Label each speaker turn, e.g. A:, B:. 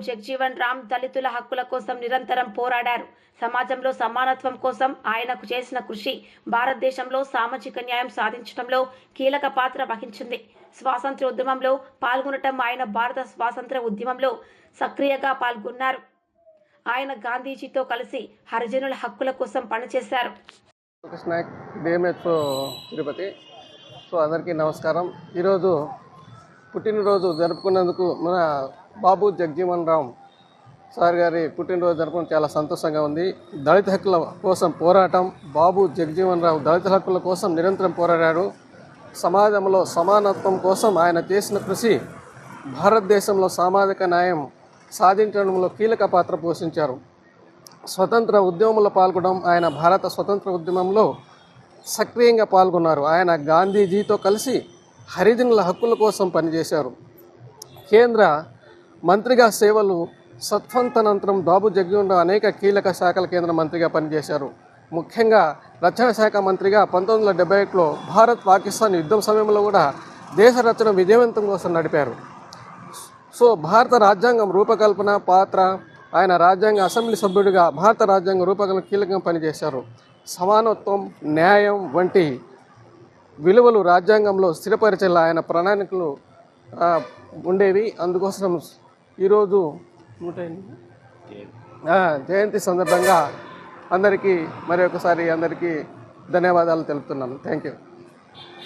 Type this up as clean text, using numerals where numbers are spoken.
A: జగ్జీవన్ రామ్ దళితుల హక్కుల కోసం నిరంతరం పోరాడారు. సమాజంలో సమానత్వం కోసం ఆయనకు చేసిన కృషి భారతదేశంలో సామాజిక న్యాయం సాధించడంలో కీలక పాత్ర వహించింది. స్వాతంత్ర్య ఉద్యమంలో పాల్గొనటం ఆయన భారత స్వాతంత్ర్య ఉద్యమంలో సక్రియంగా పాల్గొన్నారు. ఆయన గాంధీజీతో కలిసి హరిజనుల హక్కుల కోసం పనిచేశారు.
B: తిరుపతి. సో అందరికీ నమస్కారం. ఈరోజు పుట్టినరోజు జరుపుకున్నందుకు మన బాబు జగ్జీవన్ రామ్ సార్ గారి పుట్టినరోజు జరపడం చాలా సంతోషంగా ఉంది. దళిత హక్కుల కోసం పోరాటం. బాబు జగ్జీవన్ రామ్ దళిత హక్కుల కోసం నిరంతరం పోరాడాడు. సమాజంలో సమానత్వం కోసం ఆయన చేసిన కృషి భారతదేశంలో సామాజిక న్యాయం సాధించడంలో కీలక పాత్ర పోషించారు. స్వతంత్ర ఉద్యమంలో పాల్గొనడం. ఆయన భారత స్వతంత్ర ఉద్యమంలో సక్రియంగా పాల్గొన్నారు. ఆయన గాంధీజీతో కలిసి హరిజనుల హక్కుల కోసం పనిచేశారు. కేంద్ర మంత్రిగా సేవలు స్వతంత్రానంతరం బాబు జగ్జీవన్ రామ్ అనేక కీలక శాఖల కేంద్ర మంత్రిగా పనిచేశారు. ముఖ్యంగా రక్షణ శాఖ మంత్రిగా 1971లో భారత్ పాకిస్తాన్ యుద్ధం సమయంలో కూడా దేశ రక్షణ విజయవంతం కోసం నడిపారు. సో భారత రాజ్యాంగం రూపకల్పన పాత్ర, ఆయన రాజ్యాంగ అసెంబ్లీ సభ్యుడిగా భారత రాజ్యాంగ రూపకల్పన కీలకంగా పనిచేశారు. సమానత్వం, న్యాయం వంటి విలువలు రాజ్యాంగంలో స్థిరపరిచేలా ఆయన ప్రణాళికలు ఉండేవి. అందుకోసం ఈరోజు జయంతి సందర్భంగా అందరికీ మరి ఒకసారి అందరికీ ధన్యవాదాలు తెలుపుతున్నాను. Thank you.